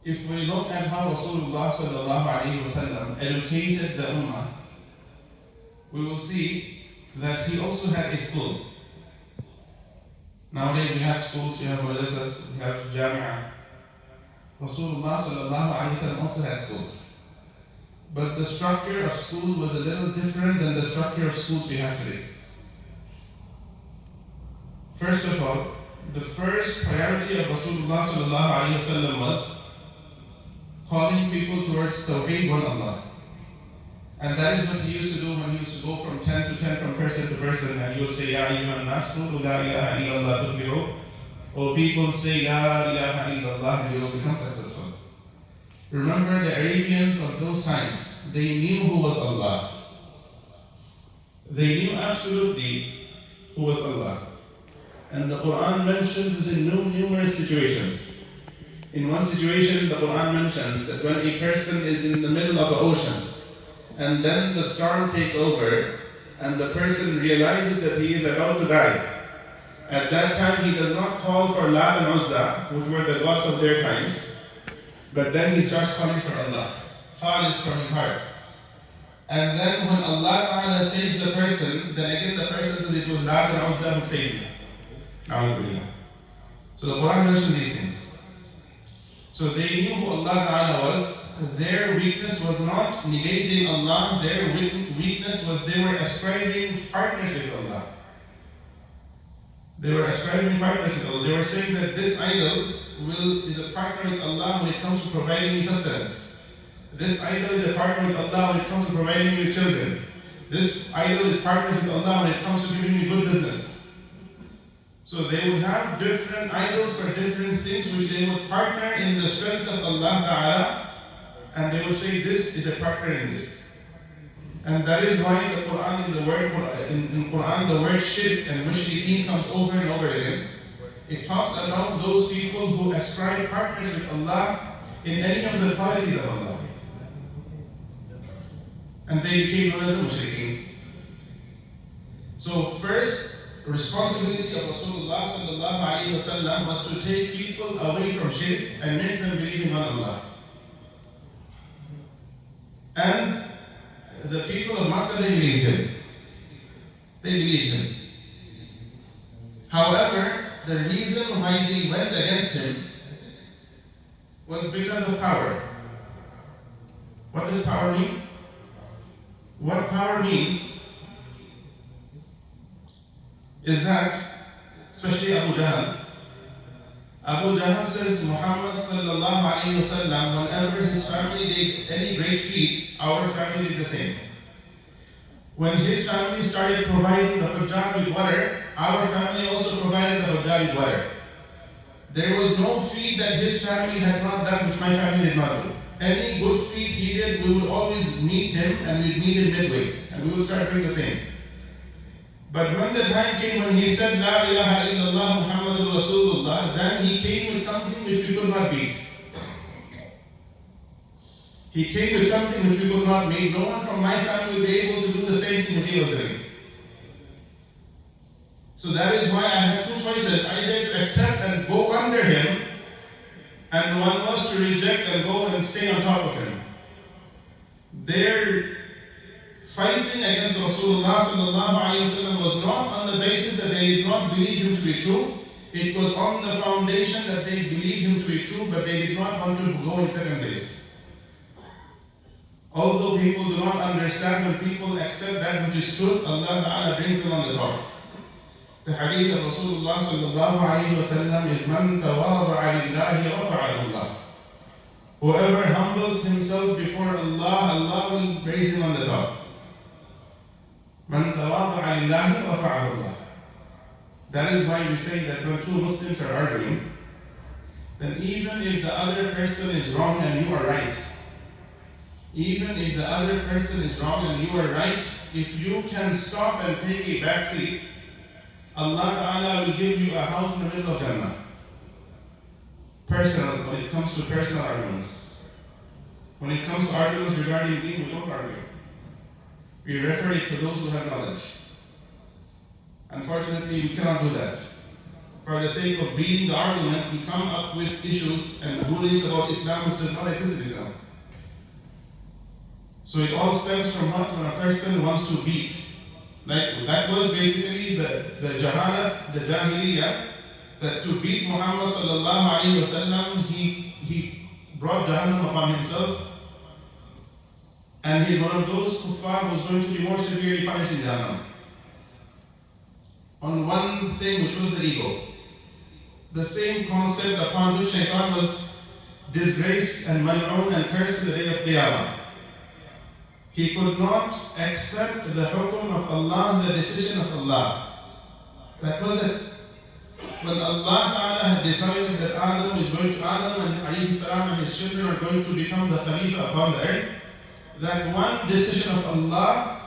If we look at how Rasulullah sallallahu alayhi wasallam educated the Ummah, we will see that he also had a school. Nowadays we have schools, we have madrasas, we have Jumma. Rasulullah sallallahu alayhi wasallam also has schools. But the structure of school was a little different than the structure of schools we have today. First of all, the first priority of Rasulullah sallallahu alayhi wasallam was calling people towards Tawheed, one Allah. And that is what he used to do when he used to go from 10 to 10, from person to person, and he would say, Ya ayyuhan nas qulu la ilaha illallah tuflihu. Or people say, La ilaha illallah, and you will become successful. Remember, the Arabians of those times, they knew who was Allah. They knew absolutely who was Allah. And the Quran mentions this in numerous situations. In one situation, the Quran mentions that when a person is in the middle of the ocean, and then the storm takes over, and the person realizes that he is about to die, at that time he does not call for Lat and Uzza, which were the gods of their times, but then he starts calling for Allah. Khalis from his heart. And then when Allah Ta'ala saves the person, then again the person says it was Lat and Uzza who saved me. So the Quran mentioned these things. So they knew who Allah Ta'ala was. Their weakness was not negating Allah. Their weakness was they were ascribing partners with Allah. They were ascribing partners with Allah. They were saying that this idol is a partner with Allah when it comes to providing me sustenance. This idol is a partner with Allah when it comes to providing me with children. This idol is partners with Allah when it comes to giving me good business. So they would have different idols for different things which they would partner in the strength of Allah Ta'ala, and they would say this is a partner in this. And that is why the Quran, in Quran, the word shirk and mushrikeen comes over and over again. It talks about those people who ascribe partners with Allah in any of the qualities of Allah. And they became known as the mushrikeen. So first, responsibility of Rasulullah sallallahu alayhi wa sallam was to take people away from shirk and make them believe in one Allah. And the people of Makkah, they believed him. They believed him. However, the reason why they went against him was because of power. What does power mean? What power means is that, especially Abu Jahl. Abu Jahl says Muhammad sallallahu alayhi wa sallam, whenever his family did any great feat, our family did the same. When his family started providing the Hujjaj with water, our family also provided the Hujjaj with water. There was no feat that his family had not done which my family did not do. Any good feat he did, we would always meet him, and we'd meet him midway, and we would start doing the same. But when the time came when he said, La ilaha illallah Muhammadur Rasulullah, then he came with something which we could not beat. He came with something which we could not meet. No one from my family would be able to do the same thing that he was doing. So that is why I had two choices, either to accept and go under him, and one was to reject and go and stay on top of him. Their fighting against Rasulullah sallallahu alayhi wa sallam was not on the basis that they did not believe him to be true. It was on the foundation that they believed him to be true, but they did not want to go in second place. Although people do not understand, when people accept that which is truth, Allah Ta'ala brings them on the top. The hadith of Rasulullah sallallahu alayhi wa sallam is Man tawada'a lillahi rafa'ahu Allah. Whoever humbles himself before Allah, Allah will raise him on the top. Man tawada'a lillahi rafa'ahu Allah. That is why we say that when two Muslims are arguing, then even if the other person is wrong and you are right, even if the other person is wrong and you are right, if you can stop and take a back seat, Allah Ta'ala will give you a house in the middle of Jannah. Personal, when it comes to personal arguments. When it comes to arguments regarding deen, we don't argue. We refer it to those who have knowledge. Unfortunately, we cannot do that. for the sake of beating the argument, we come up with issues and rulings about Islam which does not exist in Islam. So it all stems from what? When a person wants to beat. Like that was basically the jahana, the jahiliyyah, that to beat Muhammad sallallahu alaihi wasallam, he brought Jahannam upon himself, and he's one of those kuffar who's going to be more severely punished in Jahannam. On one thing, which was the ego. The same concept upon which Shaitan was disgraced and mal'oon and cursed in the day of Qiyamah. He could not accept the hukum of Allah, the decision of Allah. That was it. When Allah Ta'ala had decided that Adam and alayhi salam and his children are going to become the Khalifa upon the earth, that one decision of Allah,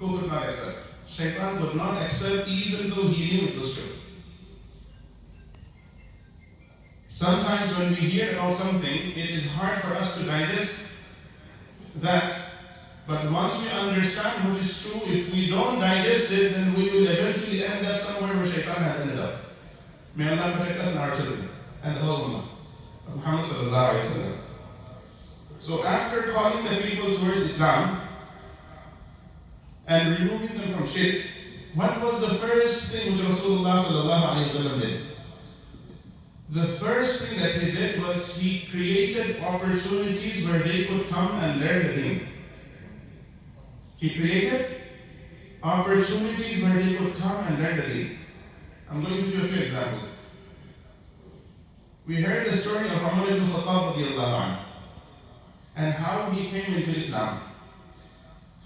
who could not accept? Shaitan could not accept, even though he knew it was true. Sometimes when we hear about something, it is hard for us to digest that. But once we understand what is true, if we don't digest it, then we will eventually end up somewhere where Shaitan has ended up. May Allah protect us and our children and the whole ummah of Muhammad sallallahu alaihi wasallam. So after calling the people towards Islam and removing them from shirk, what was the first thing which Rasulullah sallallahu alaihi wasallam did? The first thing that he did was he created opportunities where they could come and learn the deen. He created opportunities where they could come and learn the deen. I'm going to give you a few examples. We heard the story of Umar ibn Khattab radiallahu anhu and how he came into Islam.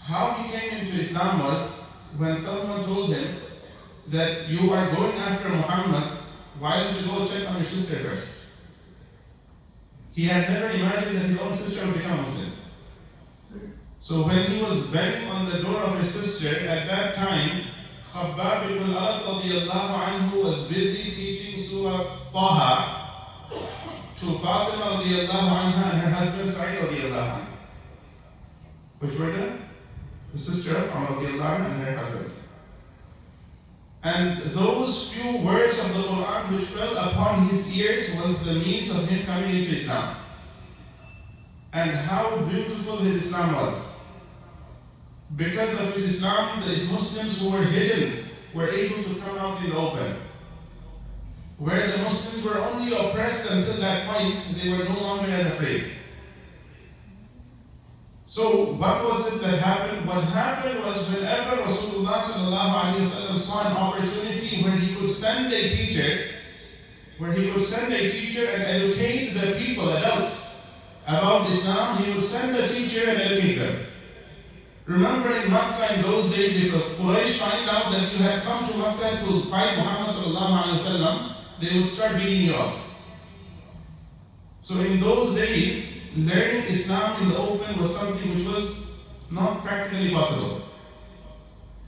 How he came into Islam was when someone told him that you are going after Muhammad, why don't you go check on your sister first? He had never imagined that his own sister would become Muslim. So when he was banging on the door of his sister, at that time, Khabbab ibn al-Arat radiallahu anhu was busy teaching Surah Taha to Fatima radiallahu anha and her husband Sa'id radiallahu anhu, which were the sister of Umar radiallahu anha and her husband. And those few words of the Quran which fell upon his ears was the means of him coming into Islam. And how beautiful his Islam was. Because of his Islam, the Muslims who were hidden were able to come out in the open. Where the Muslims were only oppressed until that point, they were no longer as afraid. So what was it that happened? What happened was whenever Rasulullah sallallahu alaihi wasallam saw an opportunity where he could send a teacher, and educate the people, adults, about Islam, he would send a teacher and educate them. Remember in Makkah in those days, if the Quraysh find out that you had come to Makkah to fight Muhammad sallallahu alaihi wasallam, they would start beating you up. So in those days, learning Islam in the open was something which was not practically possible.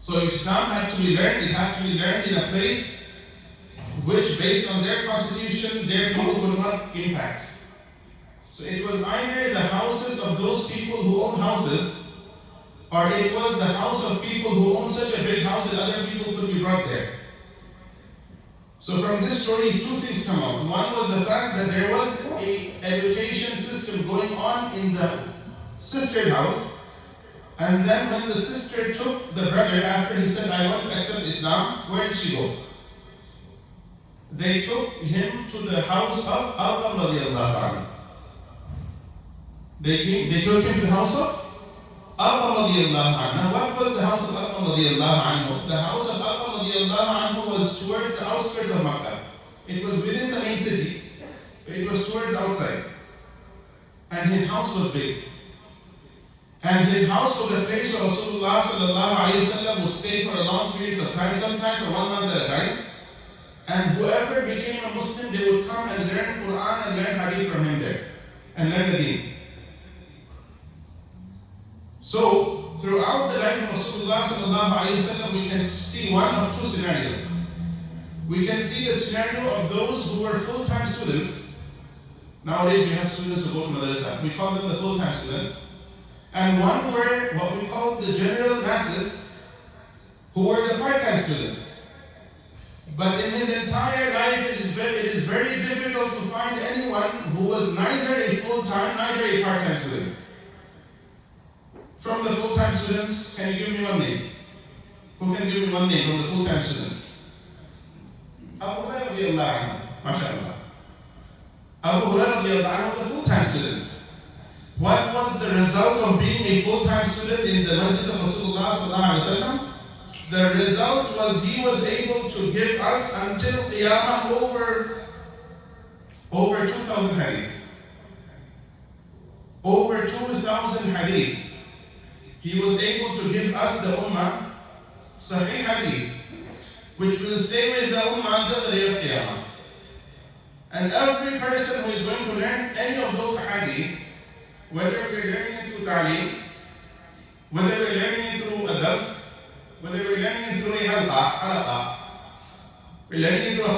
So if Islam had to be learned, it had to be learned in a place which, based on their constitution, their people would not impact. So it was either the houses of those people who own houses, or it was the house of people who own such a big house that other people could be brought there. So from this story, two things come out. One was the fact that there was an education system going on in the sister's house, and then when the sister took the brother after he said, I want to accept Islam, where did she go? They took him to the house of Arqam radiallahu anhu. They took him to the house of Arqam radiallahu anhu. Now what was the house of Arqam radiallahu anhu? The house of Arqam radiallahu anhu was towards the outskirts of Makkah. It was within the main city, but it was towards the outside. And his house was big. And his house was a place where Rasulullah sallallahu alayhi wasallam would stay for a long periods of time, sometimes for 1 month at a time. And whoever became a Muslim, they would come and learn Quran and learn Hadith from him there, and learn the Deen. So, throughout the life of Rasulullah sallallahu alayhi wasallam, we can see one of two scenarios. We can see the scenario of those who were full-time students. Nowadays we have students who go to madrasa. We call them the full-time students. And one were what we call the general masses, who were the part-time students. But in his entire life, it is very difficult to find anyone who was neither a full-time, neither a part-time student. From the full-time students, can you give me one name? Who can give me one name from the full-time students? Abu Hurairah radiyallahu anhu, mashallah. Abu Hurairah radiyallahu anhu was a full-time student. What was the result of being a full-time student in the Majlis of Rasulullah sallallahu alaihi wasallam? The result was he was able to give us until Qiyamah over 2,000 hadith. Over 2,000 hadith. He was able to give us the Ummah Sahih hadith, which will stay with the Ummah until the day of Qiyamah. And every person who is going to learn any of those hadith, whether we're learning it through ta'lim, whether we're learning it through a dars, whether we're learning it through a halaqa, we're learning it through a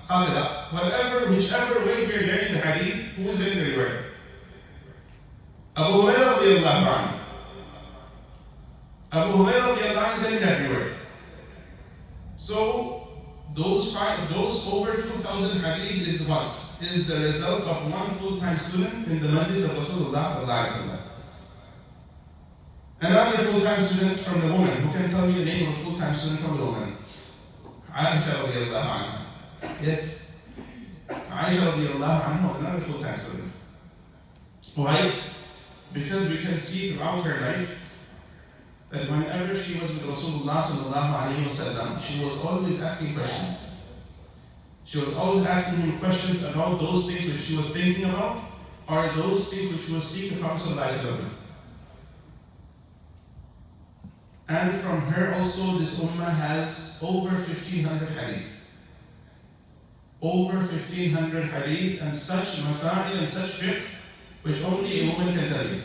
khadira, whichever way we're learning the hadith, who is getting the reward? Abu Hurairah radiyallahu anhu. Abu Hurairah radiyallahu anhu is getting that reward. So, those over 2,000 hadith is what? Is the result of one full-time student in the Majlis of Rasulullah sallallahu alaihi wasallam. Another full-time student from the woman. Who can tell me the name of a full-time student from the woman? Aisha radiyallahu anha. Yes. Aisha radiyallahu anha was another full-time student. Why? Because we can see throughout her life that whenever she was with Rasulullah sallallahu alaihi wasallam, she was always asking questions. She was always asking him questions about those things which she was thinking about, or those things which she was seeking the Prophet sallallahu alaihi wasallam. And from her also, this ummah has over 1,500 hadith. Over 1,500 hadith and such masail and such fiqh which only a woman can tell you.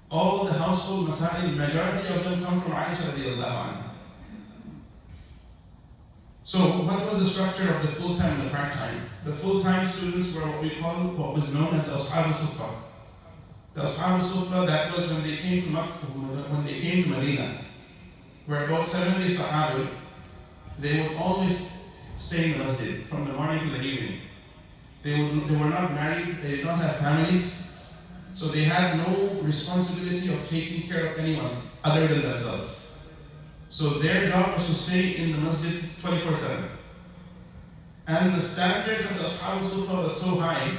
All the household masail, majority of them come from Aisha radiyallahu anha. So what was the structure of the full-time and the part-time? The full-time students were what was known as the Ashab al-Sufa. The Ashab al-Sufa, that was when they came to Makkah, when they came to Medina, where about 70 Sahaba, they would always stay in the masjid from the morning to the evening. They were not married, they did not have families, so they had no responsibility of taking care of anyone other than themselves. So their job was to stay in the masjid 24/7. And the standards of the Ashab al-Sufa was so high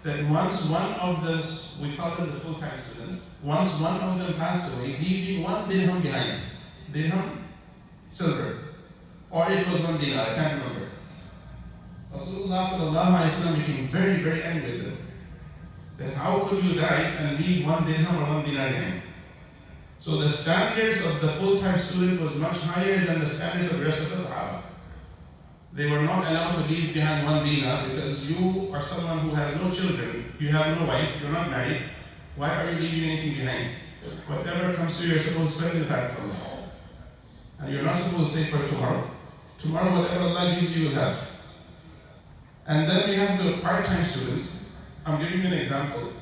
that once one of the, we call them the full-time students, once one of them passed away, leaving one dirham behind. Dirham, silver. Or it was 1 dinar, I can't remember. Rasulullah sallallahu alaihi wasallam became very, very angry with them. Then how could you die and leave 1 dirham or 1 dinar behind? So the standards of the full-time student was much higher than the standards of the rest of the Sahaba. They were not allowed to leave behind 1 dinar because you are someone who has no children, you have no wife, you're not married. Why are you leaving anything behind? Whatever comes to you, you're supposed to spend in the path of Allah. And you're not supposed to say for tomorrow. Tomorrow, whatever Allah gives you, you'll have. And then we have the part-time students. I'm giving you an example.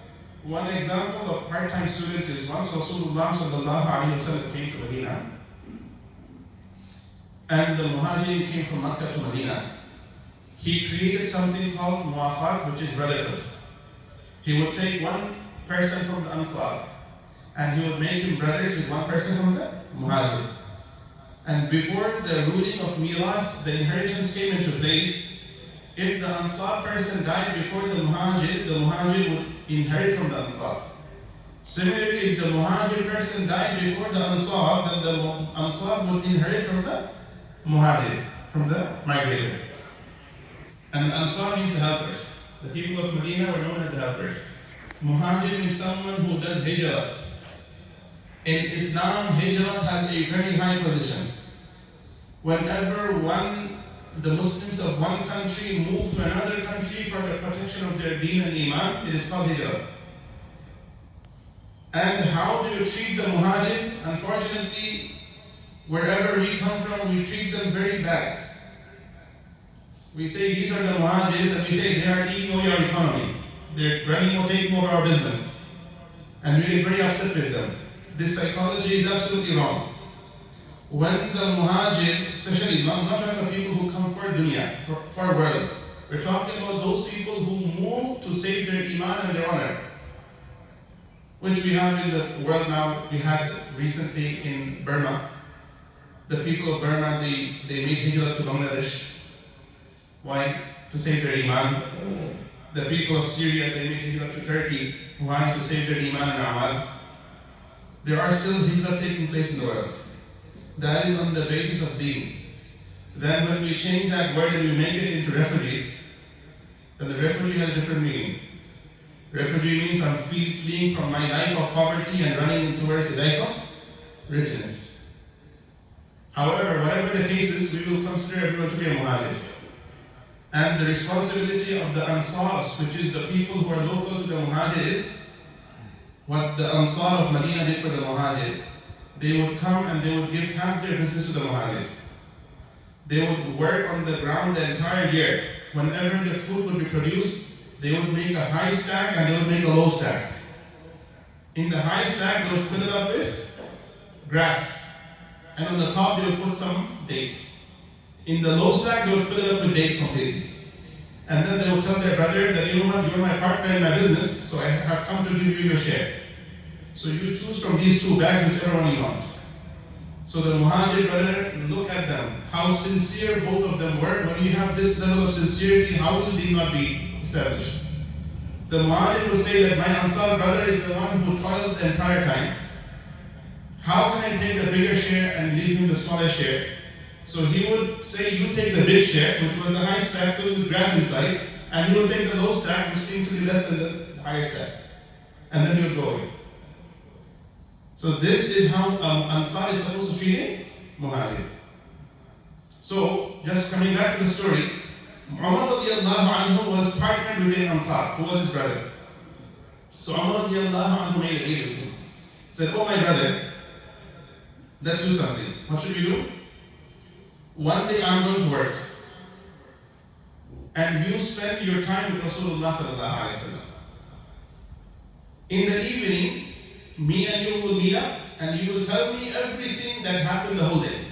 One example of part-time student is once Rasulullah sallallahu alaihi wasallam came to Medina, and the Muhajirin came from Makkah to Medina. He created something called Muwafat, which is brotherhood. He would take one person from the Ansar, and he would make him brothers with one person from the Muhajir. And before the ruling of Mirath, the inheritance came into place. If the Ansar person died before the Muhajir would inherit from the Ansar. Similarly, if the Muhajir person died before the Ansar, then the Ansar would inherit from the Muhajir, from the migrator. And Ansar means the helpers. The people of Medina were known as the helpers. Muhajir means someone who does hijrat. In Islam, hijrat has a very high position. Whenever the Muslims of one country move to another country for the protection of their deen and iman, it is called hijrah. And how do you treat the muhajir? Unfortunately, wherever we come from, we treat them very bad. We say these are the muhajirs, and we say they are eating away our economy. They're running or taking over our business. And we get very upset with them. This psychology is absolutely wrong. When the muhajir, especially, not talking about people who come for dunya, for world. We're talking about those people who move to save their iman and their honor, which we have in the world now. We had recently in Burma. The people of Burma, they made hijrah to Bangladesh. Why? To save their iman. The people of Syria, they made hijrah to Turkey. Why? To save their iman and amal. There are still hijrah taking place in the world. That is on the basis of deen. Then when we change that word and we make it into refugees, then the refugee has a different meaning. Refugee means I'm fleeing from my life of poverty and running towards a life of richness. However, whatever the case is, we will consider everyone to be a muhajir. And the responsibility of the Ansars, which is the people who are local to the muhajir, is what the Ansar of Medina did for the muhajir. They would come and they would give half their business to the muhajir. They would work on the ground the entire year. Whenever the food would be produced, they would make a high stack and they would make a low stack. In the high stack, they would fill it up with grass. And on the top, they would put some dates. In the low stack, they would fill it up with dates completely. And then they would tell their brother that, you know what, you're my partner in my business, so I have come to give you your share. So you choose from these two bags, whichever one you want. So the muhajir brother, look at them, how sincere both of them were. When you have this level of sincerity, how will they not be established? The muhajir will say that my Ansar brother is the one who toiled the entire time. How can I take the bigger share and leave him the smaller share? So he would say, you take the big share, which was the high stack filled with grass inside, and he would take the low stack, which seemed to be less than the higher stack. And then he would go away. So this is how Ansar is supposed to treat a muhajir. So, just coming back to the story, Umar radiallahu anhu was partnered with the Ansar, who was his brother. So Umar radiallahu anhu made a deal with him. Said, oh my brother, let's do something. What should we do? One day I'm going to work, and you spend your time with Rasulullah sallallahu alaihi wasallam. In the evening, me and you will meet up, and you will tell me everything that happened the whole day.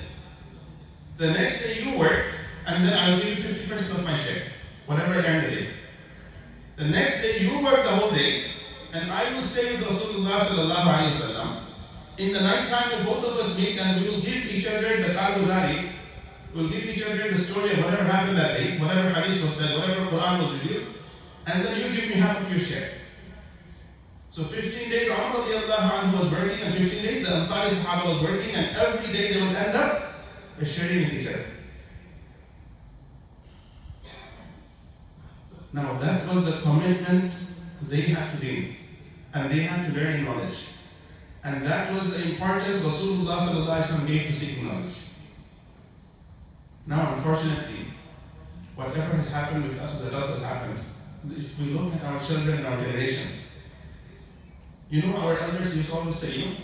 The next day you work, and then I will give you 50% of my share, whatever I earned the day. The next day you work the whole day, and I will stay with Rasulullah sallallahu alaihi wasallam. In the night time, both of us meet, and we will give each other the Al-Ghazali. We'll give each other the story of whatever happened that day, whatever hadith was said, whatever Quran was revealed, and then you give me half of your share. So 15 days Umar radiallahu anhu was working, and 15 days the Ansari Sahaba was working, and every day they would end up sharing with each other. Now that was the commitment they had to do, and they had to learn knowledge. And that was the importance Rasulullah sallallahu alaihi wasallam gave to seeking knowledge. Now, unfortunately, whatever has happened with us as adults has happened. If we look at our children and our generation, you know, our elders used to always say, you know,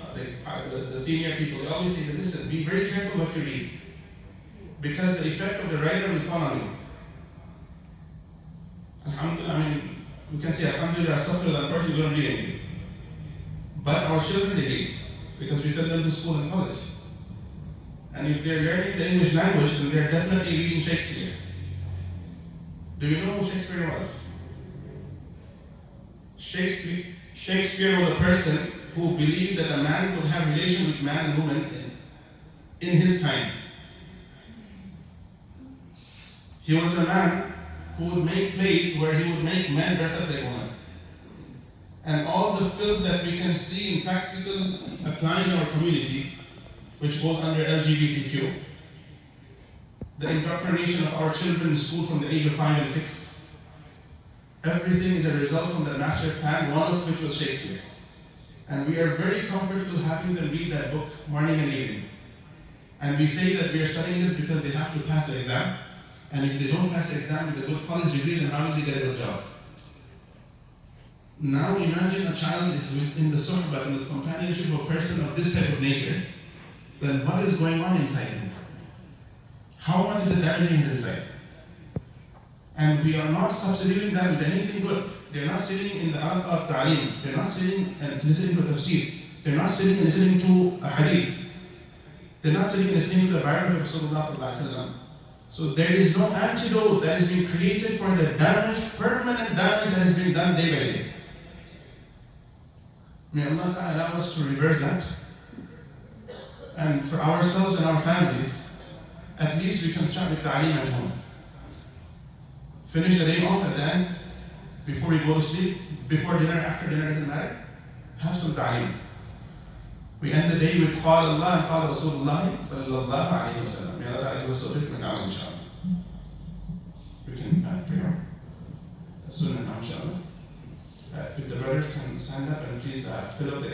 the senior people, they always say, listen, be very careful what you read, because the effect of the writer will fall on you. I mean, we can say, alhamdulillah, astaghfirullah, unfortunately, we don't read anything. But our children, they read, because we send them to school and college. And if they're learning the English language, then they're definitely reading Shakespeare. Do you know who Shakespeare was? Shakespeare was a person who believed that a man could have relation with man and woman in his time. He was a man who would make plays where he would make men dress up like women. And all the filth that we can see in practical applying in our communities, which goes under LGBTQ, the indoctrination of our children in school from the age of 5 and 6, everything is a result from the master plan, one of which was Shakespeare. And we are very comfortable having them read that book morning and evening. And we say that we are studying this because they have to pass the exam. And if they don't pass the exam with a good college degree, then how will they get a good job? Now imagine a child is in the suhbah, in the companionship of a person of this type of nature, then what is going on inside him? How much is it damaging his inside? And we are not substituting that with anything good. They're not sitting in the halqa of ta'aleem. They're not sitting and listening to tafsir. They're not sitting and listening to a hadith. They're not sitting and listening to the environment of Rasulullah. So there is no antidote that has been created for the damage, permanent damage that has been done day by day. May Allah Ta'ala allow us to reverse that. And for ourselves and our families, at least we can start with ta'aleem at home. Finish the day off at the end, before we go to sleep, before dinner, after dinner, doesn't matter. Have some ta'aleem. We end the day with قال Allah and قال Rasulullah sallallahu alayhi wa sallam. May Allah Ta'ala give us tawfiq min amal, inshallah. We can pray on soon now, inshallah. If the brothers can stand up and please fill up the gap.